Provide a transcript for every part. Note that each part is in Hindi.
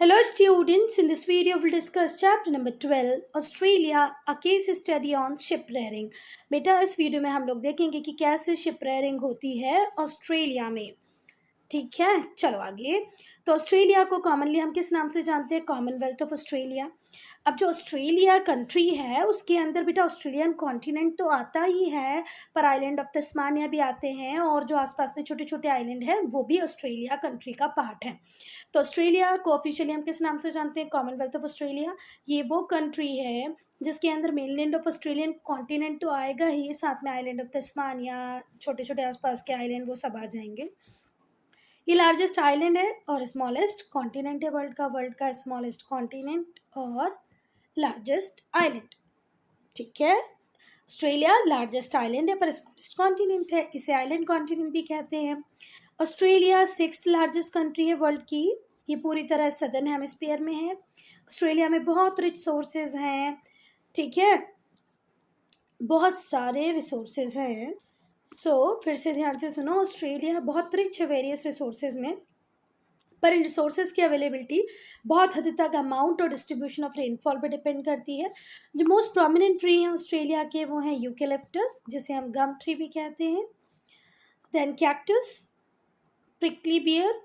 Hello students, in this video we'll discuss chapter number 12 Australia, a case study on shipwrecking. बेटा इस वीडियो में हम लोग देखेंगे कि कैसे शिपरेयरिंग होती है ऑस्ट्रेलिया में। ठीक है, चलो आगे। तो ऑस्ट्रेलिया को कॉमनली हम किस नाम से जानते हैं? Commonwealth of Australia. अब जो ऑस्ट्रेलिया कंट्री है उसके अंदर बेटा ऑस्ट्रेलियन कॉन्टिनेंट तो आता ही है, पर आइलैंड ऑफ तस्मानिया भी आते हैं और जो आसपास में छोटे छोटे आइलैंड हैं वो भी ऑस्ट्रेलिया कंट्री का पार्ट है। तो ऑस्ट्रेलिया को ऑफिशियली हम किस नाम से जानते हैं? Commonwealth of Australia. ये वो कंट्री है जिसके अंदर मेनलैंड ऑफ ऑस्ट्रेलियन कॉन्टिनेंट तो आएगा ही, साथ में आइलैंड ऑफ तस्मानिया, छोटे छोटे आसपास के आइलैंड वो सब आ जाएंगे। ये लार्जेस्ट आइलैंड है और स्मॉलेस्ट कॉन्टिनेंट है वर्ल्ड का स्मॉलेस्ट कॉन्टिनेंट और लार्जेस्ट आइलैंड। ठीक है, ऑस्ट्रेलिया लार्जेस्ट आइलैंड है पर स्मॉलेस्ट कॉन्टिनेंट है, इसे आइलैंड कॉन्टिनेंट भी कहते हैं। ऑस्ट्रेलिया सिक्स्थ लार्जेस्ट कंट्री है वर्ल्ड की। ये पूरी तरह सदर्न हेमिस्फीयर में है। ऑस्ट्रेलिया में बहुत रिच सोर्सेज हैं। ठीक है, बहुत सारे रिसोर्सेज हैं। फिर से ध्यान से सुनो, ऑस्ट्रेलिया बहुत रिच है वेरियस रिसोर्सेज में, पर इन रिसोर्सेज की अवेलेबिलिटी बहुत हद तक अमाउंट और डिस्ट्रीब्यूशन ऑफ रेनफॉल पर डिपेंड करती है। जो मोस्ट प्रोमिनेंट ट्री हैं ऑस्ट्रेलिया के वो हैं यूकेलिप्टस, जिसे हम गम ट्री भी कहते हैं, then cactus, prickly pear,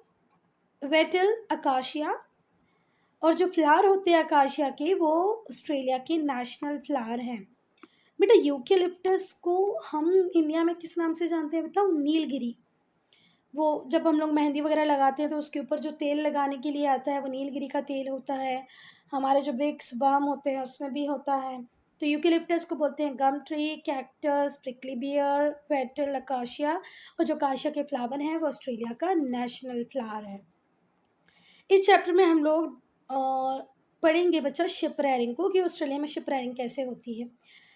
wattle, acacia, और जो फ्लावर होते हैं अकाशिया के वो ऑस्ट्रेलिया के नेशनल फ्लावर हैं। बेटा यूकेलिप्टस को हम इंडिया में किस नाम से जानते हैं बताओ? नीलगिरी। वो जब हम लोग मेहंदी वगैरह लगाते हैं तो उसके ऊपर जो तेल लगाने के लिए आता है वो नीलगिरी का तेल होता है। हमारे जो विक्स बाम होते हैं उसमें भी होता है। तो यूकेलिप्टस को बोलते हैं gum tree, cactus, prickly pear, wattle, acacia, और जो अकाशिया के फ्लावर हैं वो ऑस्ट्रेलिया का नेशनल फ्लावर है। इस चैप्टर में हम लोग पढ़ेंगे बच्चा शिपरेयरिंग को, कि ऑस्ट्रेलिया में शिपरेयरिंग कैसे होती है।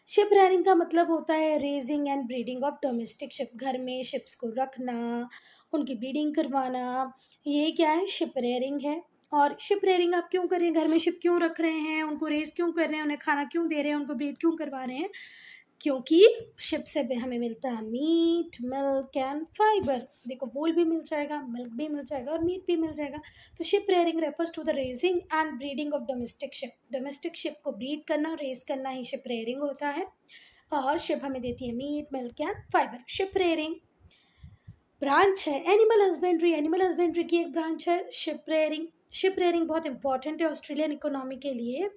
शिपरेयरिंग का मतलब होता है raising and breeding of domestic ship. घर में शिप्स को रखना, उनकी ब्रीडिंग करवाना, ये क्या है? शिपरेयरिंग है। और शिपरेयरिंग आप क्यों कर रहे हैं? घर में शिप क्यों रख रहे हैं? उनको रेस क्यों कर रहे हैं? उन्हें खाना क्यों दे रहे हैं? उनको ब्रीड क्यों करवा रहे हैं? क्योंकि शिप से भी हमें मिलता है मीट, मिल्क एंड फाइबर। देखो, वूल भी मिल जाएगा, मिल्क भी मिल जाएगा और मीट भी मिल जाएगा। तो sheep rearing refers to the raising and breeding of domestic sheep. Domestic sheep को ब्रीड करना, रेस करना ही शिप रेयरिंग होता है। और शिप हमें देती है meat, milk and fibre. Sheep rearing branch है एनिमल हस्बेंड्री। एनिमल हस्बेंड्री की एक ब्रांच है शिप रेयरिंग। शिप रेयरिंग बहुत इंपॉर्टेंट है ऑस्ट्रेलियन इकोनॉमी के लिए।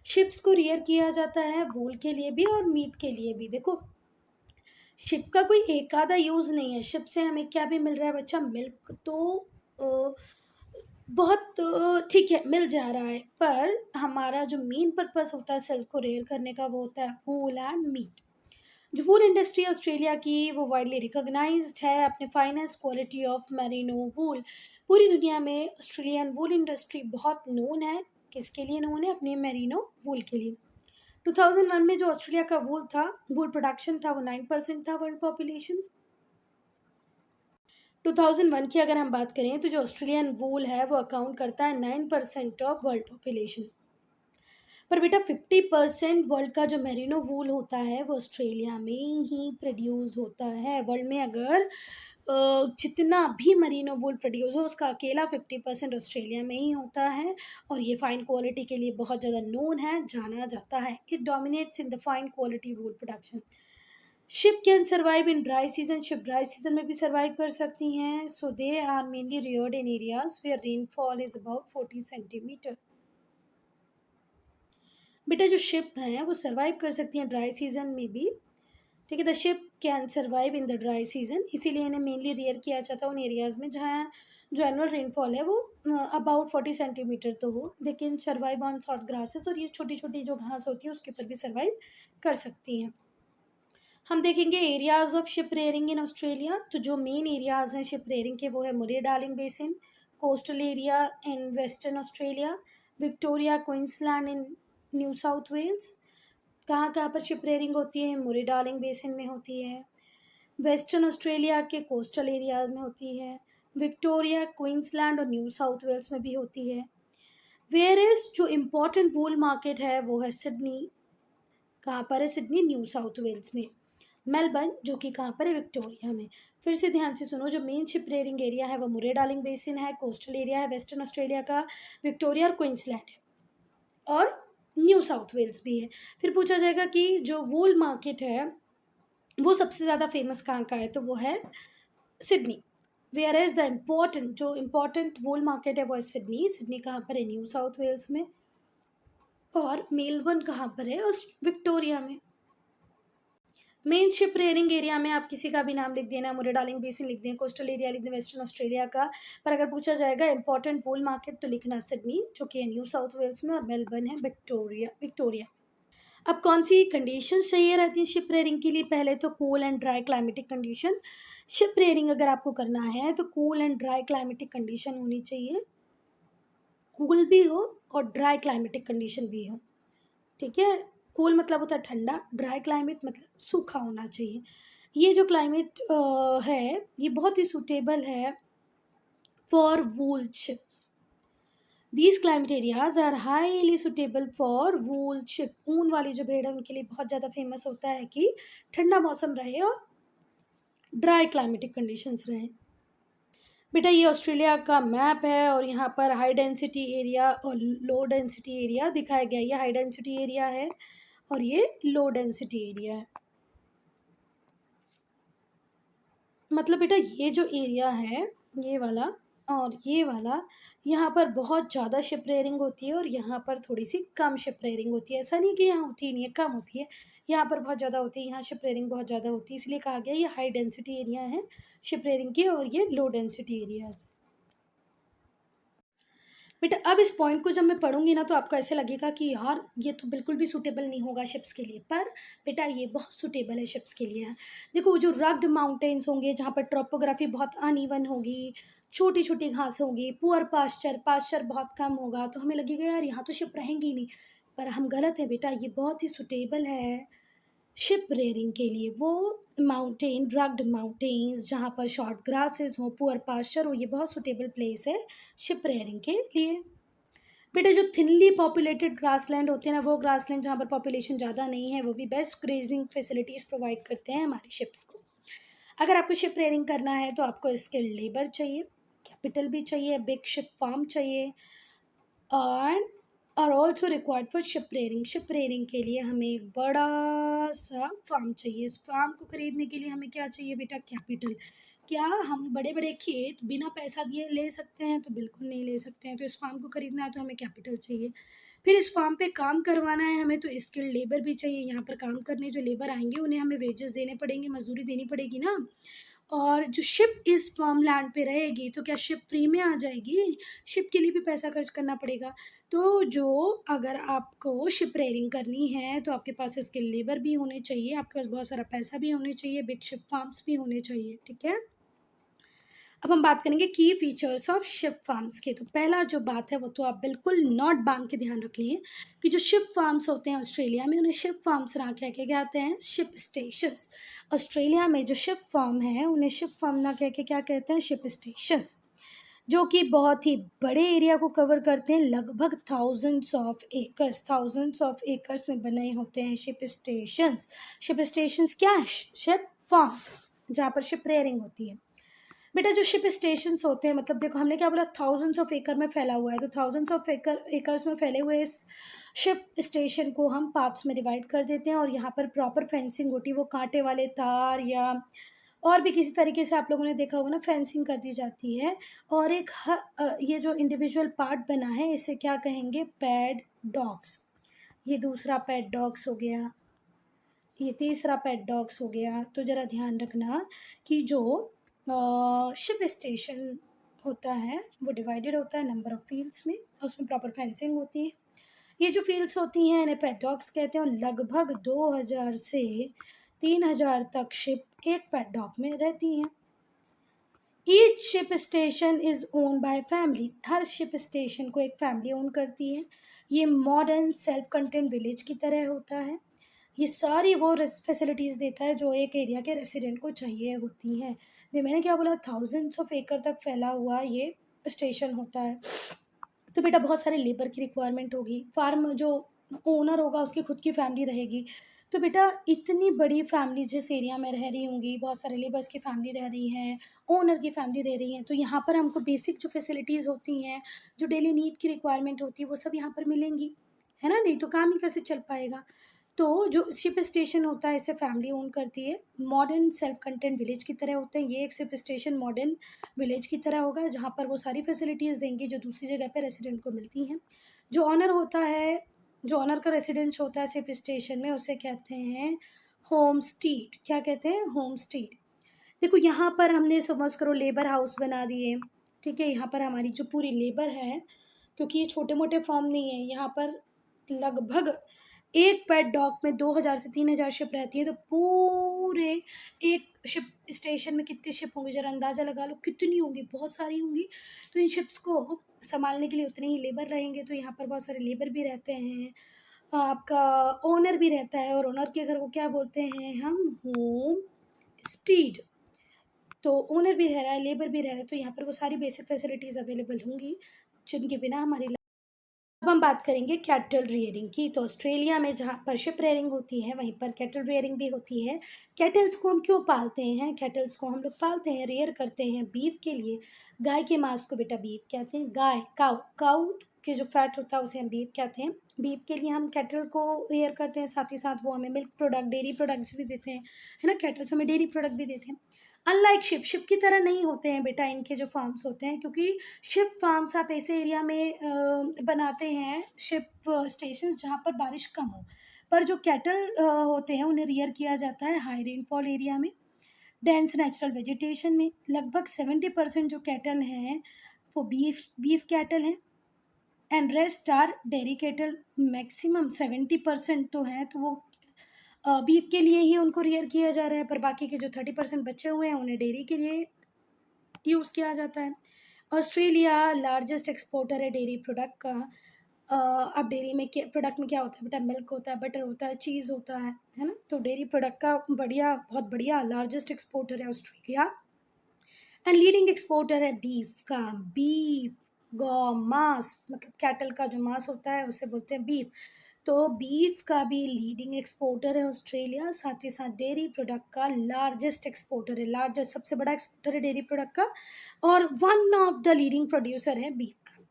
शिप्स को रियर किया जाता है वूल के लिए भी और मीट के लिए भी। देखो, शिप का कोई एक आधा यूज़ नहीं है। शिप से हमें क्या भी मिल रहा है बच्चा? मिल्क तो अ, बहुत ठीक है मिल जा रहा है, पर हमारा जो मेन पर्पस होता है सिल्क को रेयर करने का वो होता है वूल एंड मीट। जो वूल इंडस्ट्री है ऑस्ट्रेलिया की वो वाइडली रिकॉग्नाइज्ड है अपने finest quality of merino wool. पूरी दुनिया में ऑस्ट्रेलियन वूल इंडस्ट्री बहुत नोन है। किसके लिए नोन है? अपने मेरिनो वूल के लिए। 2001 में जो ऑस्ट्रेलिया का वूल प्रोडक्शन था वो 9% था वर्ल्ड पॉपुलेशन। 2001 की अगर हम बात करें तो जो ऑस्ट्रेलियन वूल है वो अकाउंट करता है 9% ऑफ वर्ल्ड पॉपुलेशन। पर बेटा 50% वर्ल्ड का जो मेरिनो वूल होता है वो ऑस्ट्रेलिया में ही प्रोड्यूस होता है। वर्ल्ड में अगर जितना भी मरीनो वूल प्रोड्यूस हो उसका अकेला 50% ऑस्ट्रेलिया में ही होता है। और ये फाइन क्वालिटी के लिए बहुत ज़्यादा नोन है, जाना जाता है। It dominates in the fine quality wool production. Sheep can survive in dry season. Sheep dry season में भी सर्वाइव कर सकती हैं। So they are mainly reared in areas where rainfall is about 40 centimetre. बेटा जो शिप हैं वो सर्वाइव कर सकती हैं ड्राई सीजन में भी। ठीक है, the ship can survive in the dry season, इसीलिए इन्हें मेनली रेयर किया जाता है उन एरियाज़ में जहाँ जो एनुअल रेनफॉल है वो अबाउट 40 सेंटीमीटर तो हो। They can survive on short grasses, और ये छोटी छोटी जो घास होती है उसके ऊपर भी सर्वाइव कर सकती हैं। हम देखेंगे areas of sheep rearing in Australia. तो जो मेन एरियाज हैं शिप रेयरिंग के वो है Murray Darling Basin, coastal area in Western Australia, Victoria Queensland in New South Wales. कहाँ कहाँ पर शिप रेयरिंग होती है? मुरे डार्लिंग बेसिन में होती है, वेस्टर्न ऑस्ट्रेलिया के कोस्टल एरिया में होती है, विक्टोरिया क्वींसलैंड और न्यू साउथ वेल्स में भी होती है। वेयर इज जो इम्पोर्टेंट वूल मार्केट है वो है सिडनी। कहाँ पर है सिडनी? न्यू साउथ वेल्स में। मेलबर्न जो कि कहाँ पर है? विक्टोरिया में। फिर से ध्यान से सुनो, जो मेन शिप रेयरिंग एरिया है वो मुरे डार्लिंग बेसिन है, कोस्टल एरिया है वेस्टर्न ऑस्ट्रेलिया का, विक्टोरिया और क्वींसलैंड है, और न्यू साउथ वेल्स भी है। फिर पूछा जाएगा कि जो वूल मार्केट है वो सबसे ज़्यादा फेमस कहाँ का है, तो वो है Sydney. Where is the important, जो इम्पोर्टेंट वूल मार्केट है वो है सिडनी। सिडनी कहाँ पर है, न्यू साउथ वेल्स में। और मेलबर्न कहाँ पर है, विक्टोरिया में। मेन शिप रेयरिंग एरिया में आप किसी का भी नाम लिख देना, मुरे डार्लिंग बेसिन लिख दें, कोस्टल एरिया लिख दें वेस्टर्न ऑस्ट्रेलिया का। पर अगर पूछा जाएगा इंपॉर्टेंट वूल मार्केट तो लिखना सिडनी, जो कि है न्यू साउथ वेल्स में, और मेलबर्न है विक्टोरिया विक्टोरिया। अब कौन सी कंडीशंस चाहिए रहती है शिप रेयरिंग के लिए, पहले तो cool and dry climatic condition. Ship rearing अगर आपको करना है तो cool and dry climatic condition होनी चाहिए, कूल भी हो और ड्राई क्लाइमेटिक कंडीशन भी हो, ठीक है। कूल मतलब होता है ठंडा, ड्राई क्लाइमेट मतलब सूखा होना चाहिए। ये जो क्लाइमेट है ये बहुत ही सूटेबल है for wool sheep. These climate areas are highly suitable for wool sheep. ऊन वाली जो भेड़ है उनके लिए बहुत ज़्यादा फेमस होता है कि ठंडा मौसम रहे और ड्राई क्लाइमेटिक कंडीशंस रहें। बेटा ये ऑस्ट्रेलिया का मैप है और यहाँ पर हाई डेंसिटी एरिया और लो डेंसिटी एरिया दिखाया गया है। ये हाई डेंसिटी एरिया है और ये लो डेंसिटी एरिया है। मतलब बेटा ये जो एरिया है, ये वाला और ये वाला, यहाँ पर बहुत ज़्यादा शिप रेयरिंग होती है और यहाँ पर थोड़ी सी कम शिप रेयरिंग होती है। ऐसा नहीं कि यहाँ होती ही नहीं है, कम होती है। यहाँ पर बहुत ज़्यादा होती है, यहाँ शिप रेयरिंग बहुत ज़्यादा होती है, इसलिए कहा गया ये हाई डेंसिटी एरिया है शिप रेयरिंग की, और ये लो डेंसिटी एरियाज। बेटा अब इस पॉइंट को जब मैं पढ़ूंगी ना तो आपको ऐसे लगेगा कि यार ये तो बिल्कुल भी सूटेबल नहीं होगा शिप्स के लिए, पर बेटा ये बहुत सूटेबल है शिप्स के लिए। देखो जो रग्ड माउंटेन्स होंगे जहाँ पर ट्रोपोग्राफी बहुत अनइवन होगी, छोटी छोटी घास होगी, पुअर पास्चर, पास्चर बहुत कम होगा, तो हमें लगेगा यार यहाँ तो शिप रहेंगी ही नहीं। पर हम गलत हैं बेटा, ये बहुत ही सूटेबल है शिप रेयरिंग के लिए। वो माउंटेन, ड्रग्ड माउंटेन्स जहाँ पर शॉर्ट ग्रासेस हो, पुअर पास्चर हो, ये बहुत सूटेबल प्लेस है शिप रेयरिंग के लिए। बेटा जो थिनली पॉपुलेटेड ग्रासलैंड होते हैं ना, वो ग्रासलैंड जहाँ पर पॉपुलेशन ज़्यादा नहीं है, वो भी बेस्ट ग्रेजिंग फैसिलिटीज़ प्रोवाइड करते हैं हमारी शिप्स को। अगर आपको शिप रेयरिंग करना है तो आपको स्किल्ड लेबर चाहिए, कैपिटल भी चाहिए, बिग शिप फार्म चाहिए, और are also required for sheep rearing. Sheep rearing के लिए हमें एक बड़ा सा फार्म चाहिए। इस फार्म को खरीदने के लिए हमें क्या चाहिए बेटा, कैपिटल। क्या हम बड़े बड़े खेत बिना पैसा दिए ले सकते हैं, तो बिल्कुल नहीं ले सकते हैं। तो इस फार्म को खरीदना है तो हमें कैपिटल चाहिए। फिर इस फार्म पे काम करवाना है हमें, तो स्किल्ड लेबर भी चाहिए। यहाँ पर काम करने जो लेबर आएंगे उन्हें हमें वेजेस देने पड़ेंगे, मजदूरी देनी पड़ेगी ना। और जो शिप इस फार्म लैंड पे रहेगी तो क्या शिप फ्री में आ जाएगी, शिप के लिए भी पैसा खर्च करना पड़ेगा। तो जो अगर आपको शिप रेयरिंग करनी है तो आपके पास इसके लेबर भी होने चाहिए, आपके पास बहुत सारा पैसा भी होने चाहिए, बिग शिप फार्म्स भी होने चाहिए, ठीक है। अब हम बात करेंगे की फीचर्स ऑफ शिप फार्म्स के। तो पहला जो बात है वो तो आप बिल्कुल नॉट बांध के ध्यान रख लिए कि जो शिप फार्म्स होते हैं ऑस्ट्रेलिया में, उन्हें शिप फार्म्स ना कह के क्या कहते हैं, शिप स्टेशंस। ऑस्ट्रेलिया में जो शिप फार्म है उन्हें शिप फार्म ना कह के क्या कहते हैं, शिप स्टेशंस, जो कि बहुत ही बड़े एरिया को कवर करते हैं, लगभग थाउजेंड्स ऑफ एकर्स में बने होते हैं शिप स्टेशंस। शिप स्टेशंस क्या है, शिप फार्म्स जहाँ पर शिप रेयरिंग होती है। बेटा जो शिप स्टेशंस होते हैं, मतलब देखो हमने क्या बोला, थाउजेंड्स ऑफ एकड़ में फैला हुआ है, तो थाउजेंड्स ऑफ एकर्स में फैले हुए इस शिप स्टेशन को हम पार्ट्स में डिवाइड कर देते हैं, और यहाँ पर प्रॉपर फेंसिंग होती है, वो कांटे वाले तार या और भी किसी तरीके से आप लोगों ने देखा होगा ना, फेंसिंग कर दी जाती है। और एक ये जो इंडिविजुअल पार्ट बना है इसे क्या कहेंगे, पैड डॉग्स। ये दूसरा पैड डॉग्स हो गया, ये तीसरा पेट डॉग्स हो गया। तो ज़रा ध्यान रखना कि जो शिप स्टेशन होता है वो डिवाइडेड होता है नंबर ऑफ़ फील्ड्स में, और उसमें प्रॉपर फेंसिंग होती है। ये जो फील्ड्स होती हैं इन्हें पेट डॉग्स कहते हैं, और लगभग 2000 से 3000 तक शिप एक पेट डॉग में रहती हैं। Each sheep station is own by family. हर शिप स्टेशन को एक फैमिली ओन करती है। ये मॉडर्न सेल्फ कंटेंट विलेज की तरह होता है। ये सारी वो फैसिलिटीज़ देता है जो एक एरिया के रेसिडेंट को चाहिए होती हैं। जो मैंने क्या बोला, थाउजेंड्स ऑफ एकड़ तक फैला हुआ ये स्टेशन होता है। तो बेटा बहुत सारे लेबर की रिक्वायरमेंट होगी, फार्म जो ओनर होगा उसकी खुद की फैमिली रहेगी, तो बेटा इतनी बड़ी फैमिली जिस एरिया में रह रही होंगी, बहुत सारे लेबर्स की फैमिली रह रही हैं, ओनर की फैमिली रह रही हैं, तो यहाँ पर हमको बेसिक जो फैसिलिटीज़ होती हैं, जो डेली नीड की रिक्वायरमेंट होती है, वो सब यहाँ पर मिलेंगी, है ना? नहीं तो काम ही कैसे चल पाएगा? तो जो शिप स्टेशन होता है इसे फैमिली ओन करती है। मॉडर्न सेल्फ कंटेंट विलेज की तरह होते हैं। ये एक शिप स्टेशन मॉडर्न विलेज की तरह होगा, जहाँ पर वो सारी फैसिलिटीज़ देंगे जो दूसरी जगह पे रेसिडेंट को मिलती हैं। जो ऑनर होता है, जो ऑनर का रेसिडेंस होता है शिप स्टेशन में, उसे कहते हैं होम स्टीड। क्या कहते हैं? Home stead. देखो यहाँ पर हमने समझ करो लेबर हाउस बना दिए, ठीक है? यहाँ पर हमारी जो पूरी लेबर है, क्योंकि ये छोटे मोटे फॉर्म नहीं है, यहाँ पर लगभग एक पेट डॉग में 2000 से 3000 शिप रहती है। तो पूरे एक शिप स्टेशन में कितनी शिप होंगी, जरा अंदाज़ा लगा लो कितनी होंगी, बहुत सारी होंगी। तो इन शिप्स को संभालने के लिए उतने ही लेबर रहेंगे, तो यहाँ पर बहुत सारे लेबर भी रहते हैं। आपका ओनर भी रहता है, और ओनर के घर को क्या बोलते हैं हम? Home stead. तो ओनर भी रह रहा है, लेबर भी रह रहा है, तो यहाँ पर वो सारी बेसिक फैसिलिटीज़ अवेलेबल होंगी जिनके बिना हमारी। अब हम बात करेंगे कैटल रियरिंग की। तो ऑस्ट्रेलिया में जहाँ पर शिप रेयरिंग होती है, वहीं पर कैटल रियरिंग भी होती है। कैटल्स को हम क्यों पालते हैं? कैटल्स को हम लोग पालते हैं, रेयर करते हैं बीफ के लिए। गाय के मांस को बेटा बीफ कहते हैं। गाय, काऊ, काऊ के जो फैट होता है उसे हम बीफ कहते हैं। बीफ के लिए हम कैटल को रेयर करते हैं, साथ ही साथ वो हमें मिल्क प्रोडक्ट, डेयरी प्रोडक्ट्स भी देते हैं, है ना? कैटल्स हमें डेयरी प्रोडक्ट भी देते हैं। अनलाइक शिप, शिप की तरह नहीं होते हैं बेटा इनके जो फार्म्स होते हैं, क्योंकि शिप फार्म्स आप ऐसे एरिया में बनाते हैं, शिप स्टेशंस जहाँ पर बारिश कम हो। पर जो कैटल होते हैं उन्हें रियर किया जाता है हाई रेनफॉल एरिया में, डेंस नेचुरल वेजिटेशन में। लगभग 70% जो कैटल हैं वो बीफ बीफ कैटल हैं, and rest are dairy cattle. Maximum 70% तो हैं, तो वो बीफ के लिए ही उनको रियर किया जा रहा है, पर बाकी के जो 30% बचे हुए हैं उन्हें डेयरी के लिए यूज़ किया जाता है। ऑस्ट्रेलिया लार्जेस्ट एक्सपोर्टर है डेयरी प्रोडक्ट का। अब डेयरी में क्या प्रोडक्ट में क्या होता है बेटा? मिल्क होता है, बटर होता है, चीज़ होता है ना? तो डेयरी प्रोडक्ट का बढ़िया, बहुत बढ़िया लार्जेस्ट एक्सपोर्टर है ऑस्ट्रेलिया। एंड लीडिंग एक्सपोर्टर है बीफ का। बीफ, गौ मांस, मतलब कैटल का जो मांस होता है उसे बोलते हैं बीफ। तो बीफ का भी लीडिंग एक्सपोर्टर है ऑस्ट्रेलिया, साथ ही साथ डेयरी प्रोडक्ट का लार्जेस्ट एक्सपोर्टर है, लार्जेस्ट सबसे बड़ा एक्सपोर्टर है डेयरी प्रोडक्ट का, और one of the leading producer है बीफ का।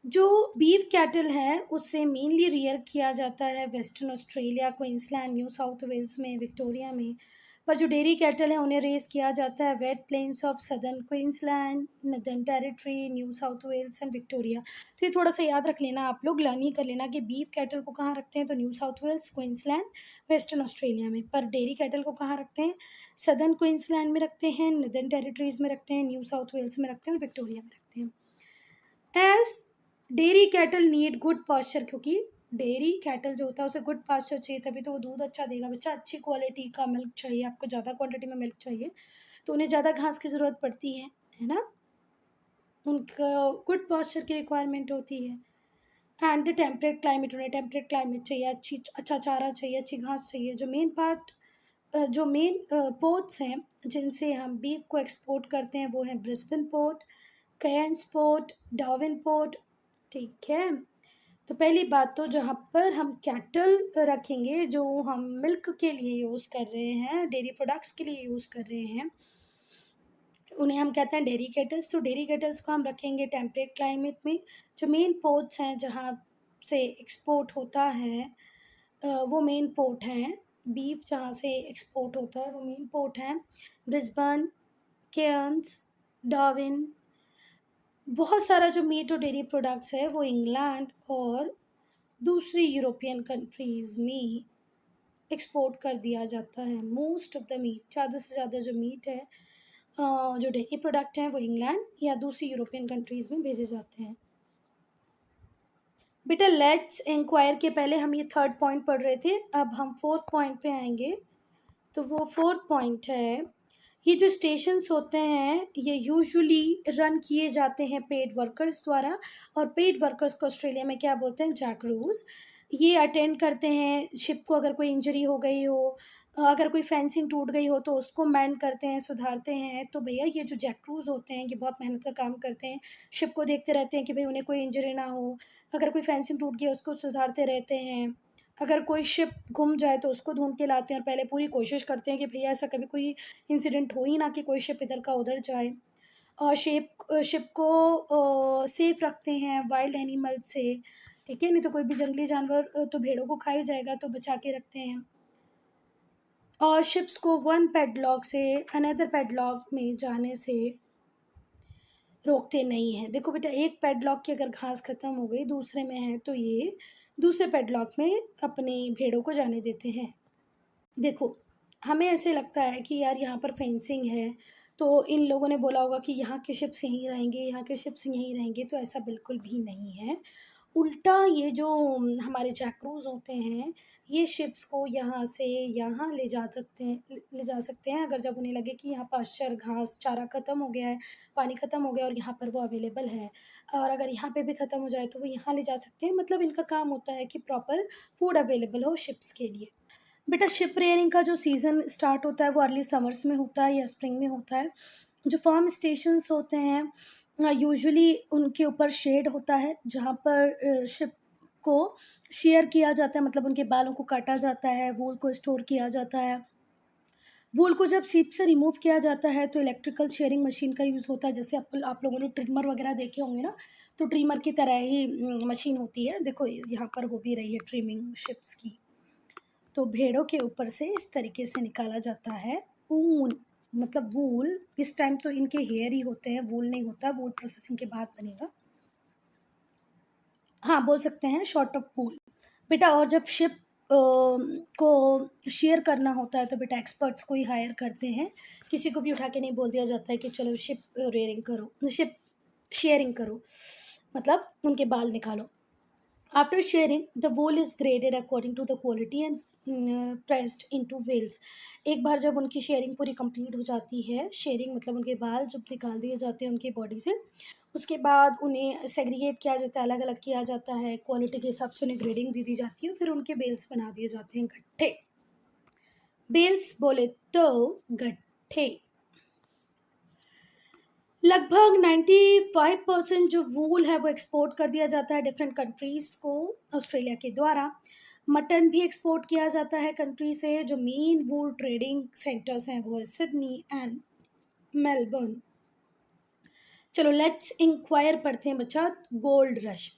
जो बीफ कैटल है उसे मेनली रियर किया जाता है Western Australia, Queensland, New South Wales में, विक्टोरिया में। पर जो डेयरी कैटल है उन्हें रेस किया जाता है wet plains of southern Queensland, Northern Territory, New South Wales and Victoria. तो ये थोड़ा सा याद रख लेना, आप लोग लर्न ही कर लेना कि बीफ कैटल को कहाँ रखते हैं, तो New South Wales, Queensland, Western Australia में। पर डेयरी कैटल को कहाँ रखते हैं? सदर्न क्वींसलैंड में रखते हैं, नॉर्दर्न टेरिटरीज में रखते हैं, न्यू साउथ वेल्स में रखते हैं, और विक्टोरिया में रखते हैं। As dairy cattle need good pasture, क्योंकि डेयरी कैटल जो होता है उसे गुड पास्चर चाहिए, तभी तो वो दूध अच्छा देगा बच्चा। अच्छी क्वालिटी का मिल्क चाहिए आपको, ज़्यादा क्वांटिटी में मिल्क चाहिए, तो उन्हें ज़्यादा घास की ज़रूरत पड़ती है ना? उनको गुड पास्चर की रिक्वायरमेंट होती है। एंड टेम्परेट क्लाइमेट, उन्हें टेम्परेट क्लाइमेट चाहिए, अच्छा चारा चाहिए, अच्छी घास चाहिए। जो मेन पोर्ट्स हैं जिनसे हम बीफ को एक्सपोर्ट करते हैं वो हैं Brisbane port, Cairns port, Darwin port, ठीक है? तो पहली बात तो जहाँ पर हम कैटल रखेंगे, जो हम मिल्क के लिए यूज़ कर रहे हैं, डेयरी प्रोडक्ट्स के लिए यूज़ कर रहे हैं, उन्हें हम कहते हैं डेयरी कैटल्स। तो डेयरी कैटल्स को हम रखेंगे टेम्परेट क्लाइमेट में। जो मेन पोर्ट्स हैं जहाँ से एक्सपोर्ट होता है, वो मेन पोर्ट हैं, बीफ जहाँ से एक्सपोर्ट होता है वो मेन पोर्ट हैं ब्रिस्बेन, केयर्न्स, डार्विन। बहुत सारा जो मीट और डेयरी प्रोडक्ट्स है वो इंग्लैंड और दूसरी यूरोपियन कंट्रीज़ में एक्सपोर्ट कर दिया जाता है। मोस्ट ऑफ द मीट, ज़्यादा से ज़्यादा जो मीट है, जो डेयरी प्रोडक्ट हैं, वो इंग्लैंड या दूसरी यूरोपियन कंट्रीज़ में भेजे जाते हैं। बेटा लेट्स इंक्वायर के पहले हम ये थर्ड पॉइंट पढ़ रहे थे, अब हम फोर्थ पॉइंट पे आएंगे। तो वो फोर्थ पॉइंट है, ये जो स्टेशंस होते हैं ये यूजुअली रन किए जाते हैं पेड वर्कर्स द्वारा, और पेड वर्कर्स को ऑस्ट्रेलिया में क्या बोलते हैं? जैकरूज। ये अटेंड करते हैं शिप को, अगर कोई इंजरी हो गई हो, अगर कोई फेंसिंग टूट गई हो तो उसको मेंड करते हैं, सुधारते हैं। तो भैया ये जो जैकरूज होते हैं ये बहुत मेहनत का काम करते हैं, शिप को देखते रहते हैं कि भाई उन्हें कोई इंजरी ना हो, अगर कोई फेंसिंग टूट गई उसको सुधारते रहते हैं। अगर कोई शिप गुम जाए तो उसको ढूंढ के लाते हैं और पहले पूरी कोशिश करते हैं कि भैया ऐसा कभी कोई इंसिडेंट हो ही ना कि कोई शिप इधर का उधर जाए। और शिप को सेफ रखते हैं वाइल्ड एनिमल से, ठीक है, नहीं तो कोई भी जंगली जानवर तो भेड़ों को खा ही जाएगा, तो बचा के रखते हैं। और शिप्स को वन पैडलॉक से अनदर पैडलॉक में जाने से रोकते नहीं हैं। देखो बेटा, एक पैडलॉक की अगर घास ख़त्म हो गई दूसरे में है तो ये दूसरे पैडलॉक में अपनी भेड़ों को जाने देते हैं। देखो, हमें ऐसे लगता है कि यार यहाँ पर फेंसिंग है तो इन लोगों ने बोला होगा कि यहाँ के शिप्स यहीं रहेंगे, यहाँ के शिप्स यहीं रहेंगे, तो ऐसा बिल्कुल भी नहीं है। उल्टा ये जो हमारे जैकरूज़ होते हैं, ये शिप्स को यहाँ से यहाँ ले जा सकते हैं अगर जब उन्हें लगे कि यहाँ पास्चर, घास, चारा ख़त्म हो गया है, पानी ख़त्म हो गया और यहाँ पर वो अवेलेबल है। और अगर यहाँ पे भी ख़त्म हो जाए तो वो यहाँ ले जा सकते हैं। मतलब इनका काम होता है कि प्रॉपर फूड अवेलेबल हो शिप्स के लिए। बेटा, शिप रेयरिंग का जो सीज़न स्टार्ट होता है वो अर्ली समर्स में होता है या स्प्रिंग में होता है। जो फार्म स्टेशंस होते हैं यूजुअली उनके ऊपर शेड होता है जहाँ पर शिप को शेयर किया जाता है, मतलब उनके बालों को काटा जाता है, वूल को स्टोर किया जाता है। वूल को जब शीप से रिमूव किया जाता है तो इलेक्ट्रिकल शेयरिंग मशीन का यूज़ होता है। जैसे आप लोगों ने ट्रिमर वगैरह देखे होंगे ना, तो ट्रिमर की तरह ही मशीन होती है। देखो यहाँ पर हो भी रही है ट्रिमिंग शिप्स की। तो भेड़ों के ऊपर से इस तरीके से निकाला जाता है ऊन, मतलब वूल। इस टाइम तो इनके हेयर ही होते हैं, वूल नहीं होता, वूल प्रोसेसिंग के बाद बनेगा। हाँ, बोल सकते हैं शॉर्ट ऑफ वूल। बेटा, और जब शिप को शेयर करना होता है तो बेटा एक्सपर्ट्स को ही हायर करते हैं। किसी को भी उठा के नहीं बोल दिया जाता है कि चलो शिप रेयरिंग करो, शिप शेयरिंग करो, मतलब उनके बाल निकालो। After sharing, the wool is graded according to the quality and pressed into wheels। एक बार जब उनकी शेयरिंग पूरी कंप्लीट हो जाती है, शेयरिंग मतलब उनके बाल जब निकाल दिए जाते हैं उनकी बॉडी से, उसके बाद उन्हें सेग्रीगेट किया जाता है, अलग अलग किया जाता है, क्वालिटी के हिसाब से उन्हें ग्रेडिंग दी जाती है, फिर उनके बेल्स बना दिए जाते हैं गट्ठे। बेल्स बोले तो गट्ठे। लगभग 95% जो वूल है वो एक्सपोर्ट कर दिया जाता है डिफरेंट कंट्रीज़ को ऑस्ट्रेलिया के द्वारा। मटन भी एक्सपोर्ट किया जाता है कंट्री से। जो मेन वूल ट्रेडिंग सेंटर्स हैं वो है सिडनी एंड मेलबर्न। चलो लेट्स इंक्वायर पढ़ते हैं बच्चा, गोल्ड रश।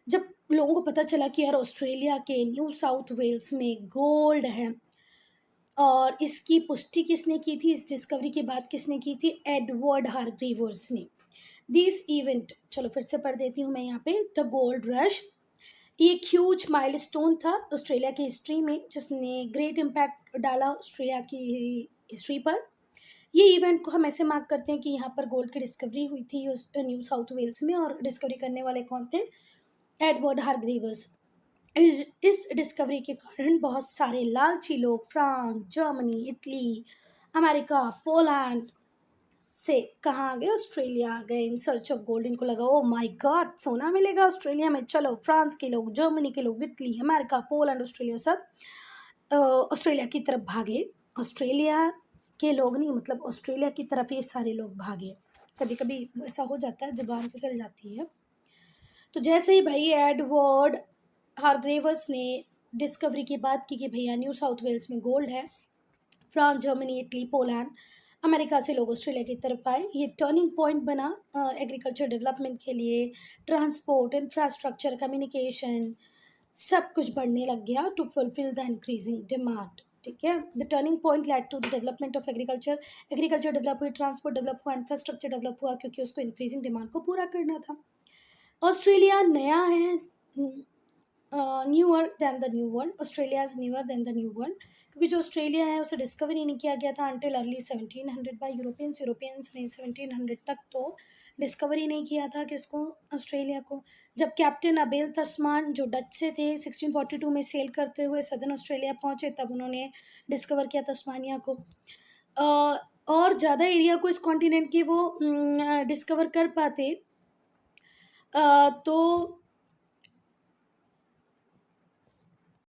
जब लोगों को पता चला कि यार ऑस्ट्रेलिया के न्यू साउथ वेल्स में गोल्ड है, और इसकी पुष्टि किसने की थी, इस डिस्कवरी की बात किसने की थी, एडवर्ड हारग्रीव्स ने। दिस इवेंट, चलो फिर से पढ़ देती हूँ मैं यहाँ पे, द गोल्ड रश एक ह्यूज माइलस्टोन था ऑस्ट्रेलिया की हिस्ट्री में जिसने ग्रेट इम्पैक्ट डाला ऑस्ट्रेलिया की हिस्ट्री पर। ये इवेंट को हम ऐसे मार्क करते हैं कि यहाँ पर गोल्ड की डिस्कवरी हुई थी न्यू साउथ वेल्स में, और डिस्कवरी करने वाले कौन थे, एडवर्ड हारग्रीव्स। इस डिस्कवरी के कारण बहुत सारे लालची लोग France, Germany, Italy, America, Poland से कहाँ आ गए, ऑस्ट्रेलिया आ गए इन सर्च ऑफ गोल्ड। इनको लगा ओ माय गॉड सोना मिलेगा ऑस्ट्रेलिया में, चलो फ्रांस के लोग, जर्मनी के लोग, इटली, अमेरिका, पोलैंड, ऑस्ट्रेलिया सब ऑस्ट्रेलिया की तरफ भागे। ऑस्ट्रेलिया के लोग नहीं, मतलब ऑस्ट्रेलिया की तरफ ये सारे लोग भागे। कभी कभी ऐसा हो जाता है, जुबान फिसल जाती है। तो जैसे ही भाई एडवर्ड हारग्रेव्स ने डिस्कवरी की बात की कि भैया न्यू साउथ वेल्स में गोल्ड है, France, Germany, Italy, Poland, America से लोग ऑस्ट्रेलिया की तरफ आए। ये टर्निंग पॉइंट बना एग्रीकल्चर डेवलपमेंट के लिए। ट्रांसपोर्ट, इंफ्रास्ट्रक्चर, कम्युनिकेशन सब कुछ बढ़ने लग गया to fulfil the increasing demand. ठीक है, the turning point led to the development of agriculture. Agriculture develop हुई, ट्रांसपोर्ट डेवलप हुआ, इंफ्रास्ट्रक्चर डेवलप हुआ, क्योंकि उसको इंक्रीजिंग डिमांड को पूरा करना था। ऑस्ट्रेलिया नया है, newer than the New World. Australia is newer than the New World, क्योंकि जो ऑस्ट्रेलिया है उसे डिस्कवर ही नहीं किया गया था until early 1700 by Europeans. Europeans ने 1700 तक तो डिस्कवर ही नहीं किया था किसको, ऑस्ट्रेलिया को। जब कैप्टन अबेल तस्मान जो डच से थे 1642 में सेल करते हुए सदर्न ऑस्ट्रेलिया पहुंचे, तब उन्होंने डिस्कवर किया तस्मानिया को। और ज़्यादा एरिया को इस कॉन्टिनेंट के वो डिस्कवर कर पाते तो